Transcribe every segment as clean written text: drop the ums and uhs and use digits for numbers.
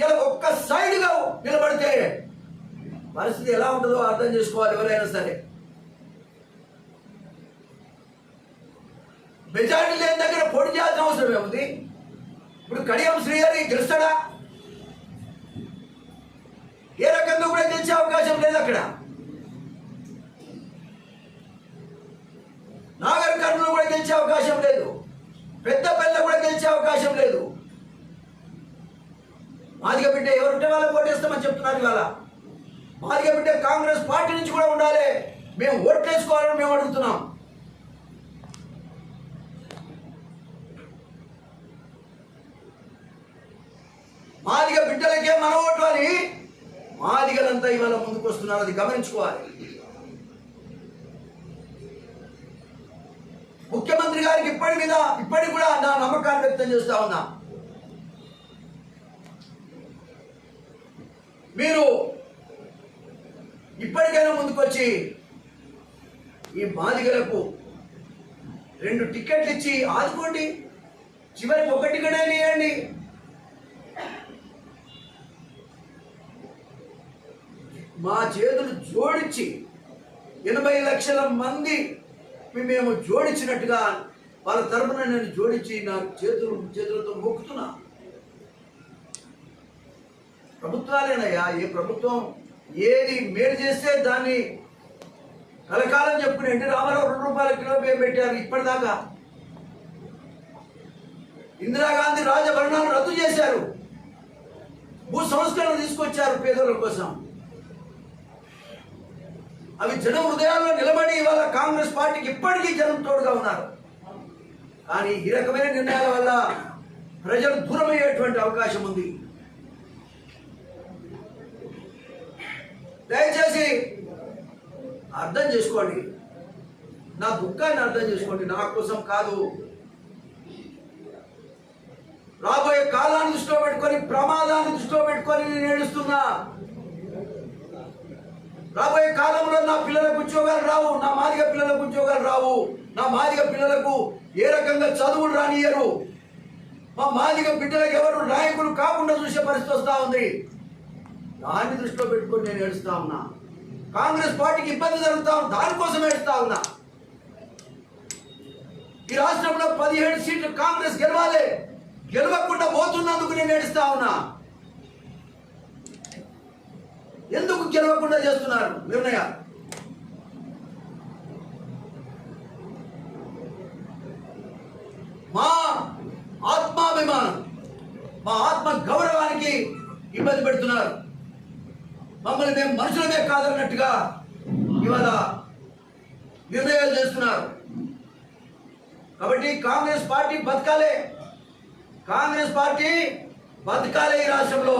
మాదిగలకు ఒక్క సైడ్గా నిలబడితే పరిస్థితి ఎలా ఉంటుందో అర్థం చేసుకోవాలి ఎవరైనా సరే. మెజారిటీ లేని దగ్గర పోటీ చేయాల్సిన అవసరం ఏముంది? ఇప్పుడు కడియం శ్రీహరి గెలుస్తాడా? ఏ రకంగా కూడా గెలిచే అవకాశం లేదు అక్కడ. నాగర్ కర్నూలు కూడా గెలిచే అవకాశం లేదు. పెద్దపల్లి కూడా గెలిచే అవకాశం లేదు. మాదిగ బిడ్డ ఎవరుంటే వాళ్ళకి ఓటేస్తామని చెప్తున్నారు. ఇవాళ మాదిగ బిడ్డ కాంగ్రెస్ పార్టీ నుంచి కూడా ఉండాలి, మేము ఓట్లేసుకోవాలని మేము అడుగుతున్నాం. మాదిగ బిడ్డలకే మన ఓటు అని మాదిగలంతా ఇవాళ ముందుకు వస్తున్నారు, అది గమనించుకోవాలి. ముఖ్యమంత్రి గారికి ఇప్పటికి కూడా నా నమ్మకాన్ని వ్యక్తం చేస్తా ఉన్నా. మీరు ఇప్పటికైనా ముందుకొచ్చి ఈ మాదిగలకు 2 టికెట్లు ఇచ్చి ఆదుకోండి. చివరికి 1 టికెట్ ఇవ్వండి. మా చేతులు జోడించి 80 లక్షల మంది మేము జోడించినట్టుగా వాళ్ళ తరపున నేను జోడించి నా చేతులతో మొక్కుతున్నా. ప్రభుత్వాలేనయ్యా, ఏ ప్రభుత్వం ఏది మేలు చేస్తే దాన్ని కలకాలం చెప్పుకుని ఎన్టీ రామారావు 2 రూపాయల కిలో బియ్యం పెట్టారు. ఇప్పటిదాకా ఇందిరాగాంధీ రాజభరణాలు రద్దు చేశారు, భూ సంస్కరణ తీసుకొచ్చారు పేదల కోసం. అవి జనం హృదయాల్లో నిలబడి ఇవాళ కాంగ్రెస్ పార్టీకి ఇప్పటికీ జనం తోడుగా ఉన్నారు. కానీ ఈ రకమైన నిర్ణయాల వల్ల ప్రజలు దూరమయ్యేటువంటి అవకాశం ఉంది. దయచేసి అర్థం చేసుకోండి, నా దుఃఖాన్ని అర్థం చేసుకోండి. నా కోసం కాదు, రాబోయే కాలాన్ని దృష్టిలో పెట్టుకొని, ప్రమాదాన్ని దృష్టిలో పెట్టుకొని నేను ఏడుస్తున్నా. రాబోయే కాలంలో నా పిల్లలకు ఉద్యోగాలు రావు, నా మాదిగ పిల్లలకు ఉద్యోగాలు రావు, నా మాదిగ పిల్లలకు ఏ రకంగా చదువులు రానియరు, మా మాదిగ బిడ్డలకు ఎవరు నాయకులు కాకుండా చూసే పరిస్థితి వస్తూ ఉంది. దాన్ని దృష్టిలో పెట్టుకొని నేను ఏడుస్తా ఉన్నా. కాంగ్రెస్ పార్టీకి ఇబ్బంది జరుగుతా ఉంది, దానికోసం ఏడుస్తా ఉన్నా. ఈ రాష్ట్రంలో 17 సీట్లు కాంగ్రెస్ గెలవాలి, గెలవకుండా పోతున్నందుకు నేను ఏడుస్తా ఉన్నా. ఎందుకు గెలవకుండా చేస్తున్నారు నిర్ణయాలు? మా ఆత్మాభిమానం, మా ఆత్మ గౌరవానికి ఇబ్బంది పెడుతున్నారు. మమ్మల్ని మేము మనుషులమే కాదన్నట్టుగా ఇవాళ నిర్ణయాలు చేస్తున్నారు. కాబట్టి కాంగ్రెస్ పార్టీ బతకాలే, కాంగ్రెస్ పార్టీ బతకాలే. ఈ రాష్ట్రంలో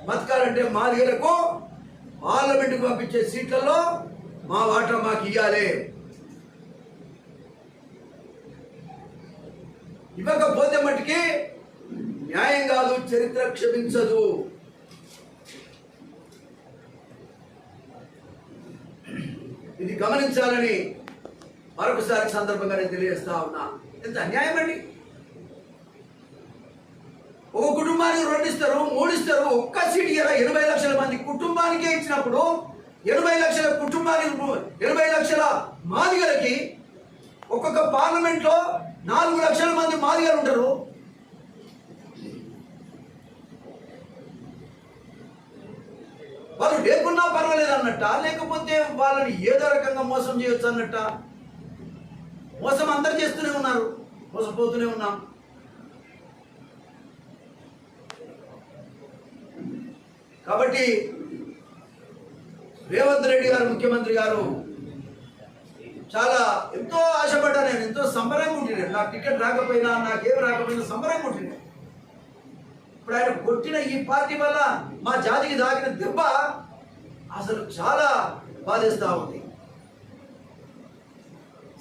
బతకాలంటే మాదిగలకు పార్లమెంటుకు పంపించే సీట్లలో మా వాటా మాకు ఇవ్వాలి. ఇవ్వకపోతే మటుకి న్యాయం కాదు, చరిత్ర క్షమించదు. ఇది గమనించాలని మరొకసారి సందర్భంగా నేను తెలియజేస్తా ఉన్నా. ఎంత అన్యాయం అండి! ఒక కుటుంబానికి 2 ఇస్తారు, 3 ఇస్తారు, ఒక్క సీట్ 80 లక్షల మంది కుటుంబానికే ఇచ్చినప్పుడు 80 లక్షల కుటుంబానికి 80 లక్షల మాదిగలకి ఒక్కొక్క పార్లమెంట్లో 4 లక్షల మంది మాదిగలు ఉంటారు. వాళ్ళు లేకున్నా పర్వాలేదు అన్నట్ట, లేకపోతే వాళ్ళని ఏదో రకంగా మోసం చేయొచ్చు అన్నట్ట. మోసం అందరు చేస్తూనే ఉన్నారు, మోసపోతూనే ఉన్నాం. కాబట్టి రేవంత్ రెడ్డి గారు, ముఖ్యమంత్రి గారు చాలా ఎంతో ఆశపడ్డా, నేను ఎంతో సంబరంగా ఉంటున్నాను. నాకు టికెట్ రాకపోయినా, నాకేం రాకపోయినా సంబరంగా ఉంటున్నాను. ఇప్పుడు ఆయన కొట్టిన ఈ పార్టీ వల్ల మా జాతికి తాకిన దెబ్బ అసలు చాలా బాధేస్తూ ఉంది.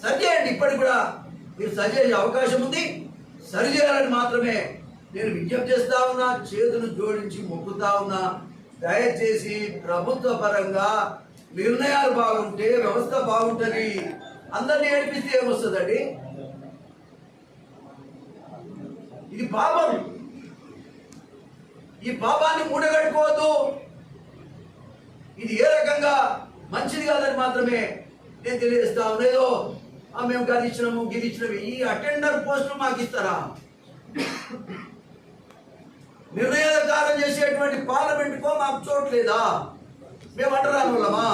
సరిచేయండి, ఇప్పటికి కూడా మీరు సరిచేసే అవకాశం ఉంది. సరిచేయాలని మాత్రమే నేను విజ్ఞప్తి చేస్తా ఉన్నా, చేతులు జోడించి మొక్కుతా ఉన్నా. దయచేసి ప్రభుత్వ పరంగా నిర్ణయాలు బాగుంటే వ్యవస్థ బాగుంటుంది. అందరినీ ఏడిపిస్తే ఏమొస్తుందండి? ఇది పాపం. ఈ పాపాన్ని మూటగట్టుకోవద్దు. ఇది ఏ రకంగా మంచిది కాదని మాత్రమే నేను తెలియజేస్తా ఉన్నాయో. మేము గది ఇచ్చినాము గిది ఇచ్చినాము. ఈ అటెండర్ పోస్టులు మాకు ఇస్తారా? నిర్ణయాధికారం చేసేటువంటి పార్లమెంటుకో మాకు చోట్లేదా? మేము అంటరాని వాళ్ళమా?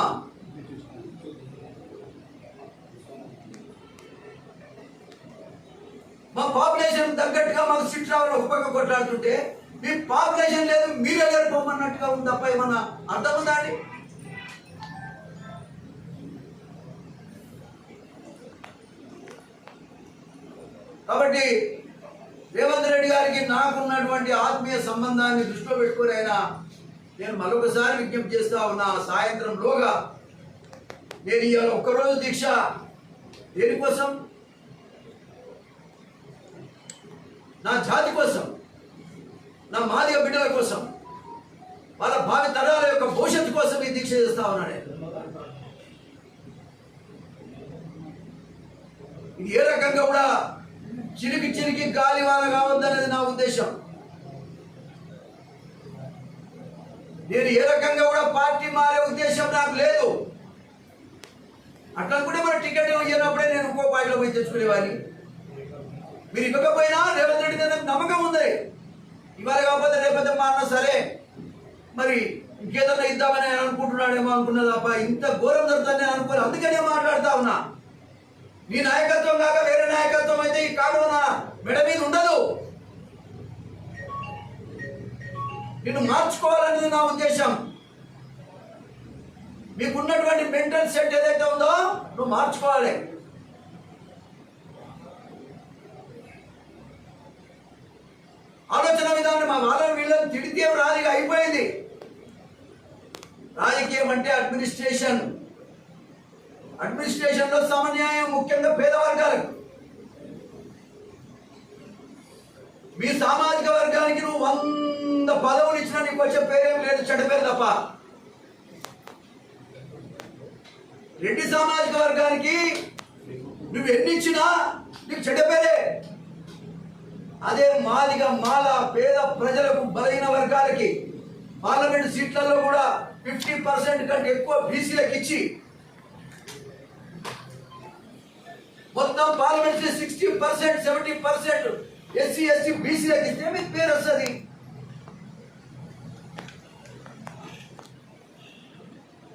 మా పాపులేషన్ తగ్గట్టుగా మాకు సీట్ రావాలి ఒక పక్క కొట్లాడుతుంటే, మీ పాపులేషన్ లేదు మీరే జరుపుకోమన్నట్టుగా ఉంది తప్ప ఏమన్నా అర్థం ఉందా అండి? కాబట్టి రేవంత్ రెడ్డి గారికి నాకున్నటువంటి ఆత్మీయ సంబంధాన్ని దృష్టిలో పెట్టుకుని అయినా నేను మరొకసారి విజ్ఞప్తి చేస్తా ఉన్నా. సాయంత్రంలోగా నేను ఇవాళ ఒక్కరోజు దీక్ష దేనికోసం? నా జాతి కోసం, నా మాదిగ బిడ్డల కోసం, వాళ్ళ భావి తరాల యొక్క భవిష్యత్తు కోసం ఈ దీక్ష చేస్తా ఉన్నాడు. ఇది ఏ రకంగా కూడా చిరికి గాలి వాన కావద్దనేది నా ఉద్దేశం. నేను ఏ రకంగా కూడా పార్టీ మారే ఉద్దేశం నాకు లేదు. అట్లా అనుకుంటే మన టికెట్ ఇవ్వనప్పుడే నేను ఇంకో పార్టీలో పోయి తెచ్చుకునేవాడిని. మీరు ఇవ్వకపోయినా రేవంత్ రెడ్డి నాకు నమ్మకం ఉంది. ఇవాళ కాకపోతే రేపొద్దు మా అన్న సరే మరి ఇంకేదన్నా ఇద్దామని నేను అనుకుంటున్నాడేమో అనుకున్నా తప్ప ఇంత ఘోరం జరుగుతుందని నేను అనుకోలేదు. అందుకనే మాట్లాడుతా ఉన్నా. నీ నాయకత్వం కాక వేరే నాయకత్వం అయితే ఈ కాలువ మెడ మీద ఉండదు. నిన్ను మార్చుకోవాలనేది నా ఉద్దేశం. మీకున్నటువంటి మెంటల్ సెట్ ఏదైతే ఉందో నువ్వు మార్చుకోవాలి. ఆలోచన విధానం మా వాళ్ళని వీళ్ళని తిడితే రాజకీయం అయిపోయింది. రాజకీయం అంటే అడ్మినిస్ట్రేషన్. అడ్మినిస్ట్రేషన్లో సమన్యాయం ముఖ్యంగా పేద వర్గాలకు. మీ సామాజిక వర్గానికి నువ్వు 100 పదవులు ఇచ్చినా నీకు వచ్చే పేరేం లేదు, చెడ్డ పేరు తప్ప. రెడ్డి సామాజిక వర్గానికి నువ్వు ఎన్ని ఇచ్చినా నీకు చెడ్డ పేరే. అదే మాదిగ మాల పేద ప్రజలకు బలహీన వర్గాలకి పార్లమెంట్ సీట్లలో కూడా 50% కంటే ఎక్కువ బీసీలకు ఇచ్చి మొత్తం పార్లమెంట్ 60%, 70% ఎస్సీ ఎస్టీ బీసీలకు ఇస్తే మీకు పేరు వస్తుంది.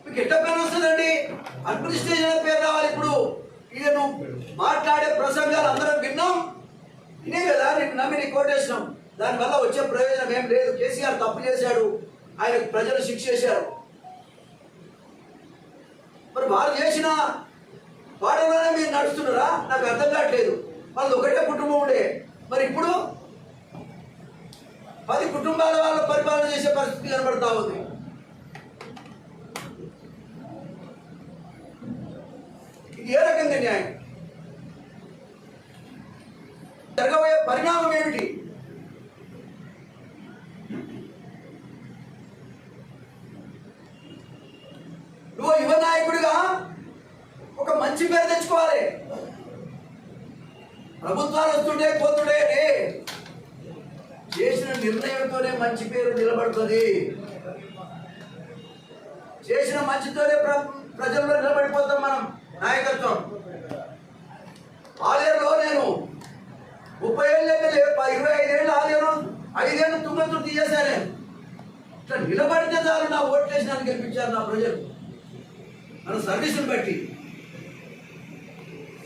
మీకు ఎట్ట పేరు వస్తుందండి? అడ్మినిస్ట్రేషన్ పేరు రావాలి. ఇప్పుడు ఇక నువ్వు మాట్లాడే ప్రసంగాలు అందరం విన్నాం, ఇదే కదా నీకు నమ్మి నీ కోటేసినాం. దానివల్ల వచ్చే ప్రయోజనం ఏం లేదు. కేసీఆర్ తప్పు చేశాడు, ఆయనకు ప్రజలు శిక్ష చేశారు. మరి వారు చేసిన పాటలోనే మీరు నడుస్తున్నారా? నాకు అర్థం కావట్లేదు. వాళ్ళు ఒకటే కుటుంబం ఉండే, మరి ఇప్పుడు 10 కుటుంబాల వాళ్ళ పరిపాలన చేసే పరిస్థితి కనబడతా ఉంది. ఇది ఏ రకంగా న్యాయం? జరగబోయే పరిణామం ఏమిటి? నువ్వు యువ నాయకుడిగా ఒక మంచి పేరు తెచ్చుకోవాలి. ప్రభుత్వాలు వస్తుంటే పోతుండే చేసిన నిర్ణయంతోనే మంచి పేరు నిలబడుతుంది. చేసిన మంచితోనే ప్రజల్లో నిలబడిపోతాం మనం. నాయకత్వం ఆలయంలో నేను 30 ఏళ్ళు 25 ఏళ్ళు ఆలయం 5 ఏళ్ళు తుంగతుర్తి చేశాను. నేను ఇట్లా నిలబడితే చాలు నా ఓటు వేసి నన్ను గెలిపించారు నా ప్రజలు మన సర్వీసును బట్టి.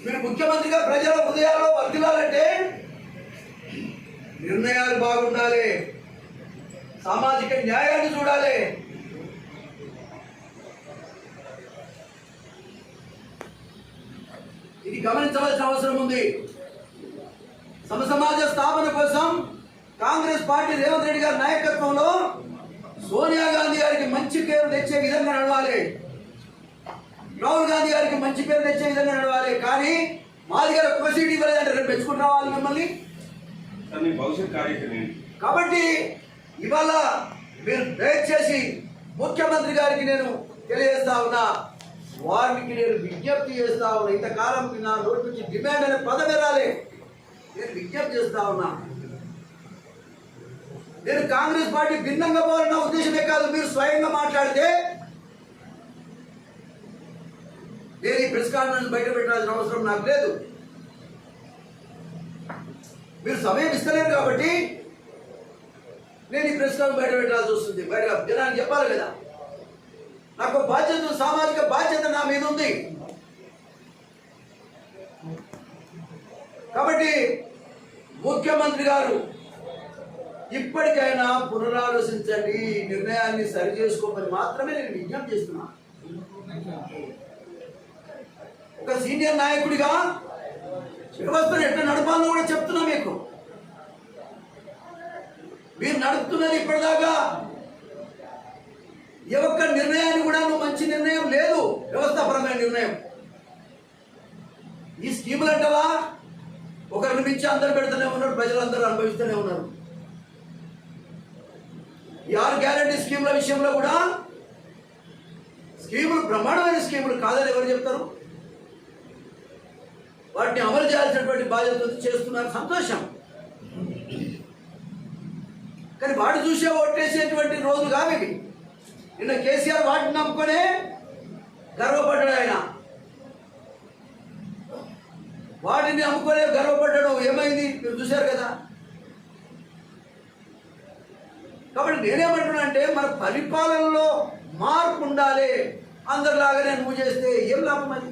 మీరు ముఖ్యమంత్రిగా ప్రజల హృదయాల్లో వర్ధిల్లాలంటే నిర్ణయాలు బాగుండాలి, సామాజిక న్యాయాన్ని చూడాలి. ఇది గమనించవలసిన అవసరం ఉంది. సమసమాజ స్థాపన కోసం కాంగ్రెస్ పార్టీ రేవంత్ రెడ్డి గారి నాయకత్వంలో సోనియా గాంధీ గారికి మంచి పేరు తెచ్చే విధంగా నడవాలి. రాహుల్ గాంధీ గారికి మంచి పేరు తెచ్చే విధంగా నడవాలి. కానీ మాది గారు ఒక సీట్ ఇవ్వలేదంటే రేపు మెచ్చుకుని రావాలి మిమ్మల్ని. కాబట్టి ఇవాళ మీరు దయచేసి ముఖ్యమంత్రి గారికి నేను తెలియజేస్తా ఉన్నా, వారికి నేను విజ్ఞప్తి చేస్తా ఉన్నా. ఇంతకాలం నా నోటి నుంచి డిమాండ్ అనే పదం ఎరాలి. నేను విజ్ఞప్తి చేస్తా ఉన్నా, నేను కాంగ్రెస్ పార్టీ భిన్నంగా పోవాలన్న ఉద్దేశమే కాదు. మీరు స్వయంగా మాట్లాడితే నేను ఈ ప్రెస్ కాన్ఫరెన్స్ బయట పెట్టాల్సిన అవసరం నాకు లేదు. మీరు సమయం ఇస్తలేరు కాబట్టి నేను ఈ ప్రెస్ కాన్ఫరెన్స్ బయట పెట్టాల్సి వస్తుంది. బయట జనానికి చెప్పాలి కదా. నాకు బాధ్యత, సామాజిక బాధ్యత నా మీద ఉంది. కాబట్టి ముఖ్యమంత్రి గారు ఇప్పటికైనా పునరాలోచించండి, నిర్ణయాన్ని సరి చేసుకోమని మాత్రమే నేను విజ్ఞప్తి చేస్తున్నా. ఒక సీనియర్ నాయకుడిగా వ్యవస్థను ఎట్లా నడపాలో కూడా చెప్తున్నా మీకు. మీరు నడుపుతున్నది ఇప్పటిదాకా ఏ ఒక్క నిర్ణయాన్ని కూడా మంచి నిర్ణయం లేదు, వ్యవస్థాపరమైన నిర్ణయం. ఈ స్కీములు అంటవా ఒకరిని మించి అందరు పెడుతూనే ఉన్నారు, ప్రజలందరూ అనుభవిస్తూనే ఉన్నారు. ఈ 6 గ్యారంటీ స్కీముల విషయంలో కూడా స్కీములు బ్రహ్మాండమైన స్కీములు కాదని ఎవరు చెప్తారు? వాటిని అమలు చేయాల్సినటువంటి బాధ్యత చేస్తున్నారు, సంతోషం. కానీ వాడు చూసే ఓటేసేటువంటి రోజులు కావి. నిన్న కేసీఆర్ వాటిని నమ్ముకొనే గర్వపడ్డాడు. ఆయన వాటిని నమ్ముకొనే గర్వపడ్డాడు. ఏమైంది మీరు చూశారు కదా. కాబట్టి నేనేమంటున్నా అంటే మన పరిపాలనలో మార్పు ఉండాలి. అందరిలాగానే నువ్వు చేస్తే ఏం లాభం అది?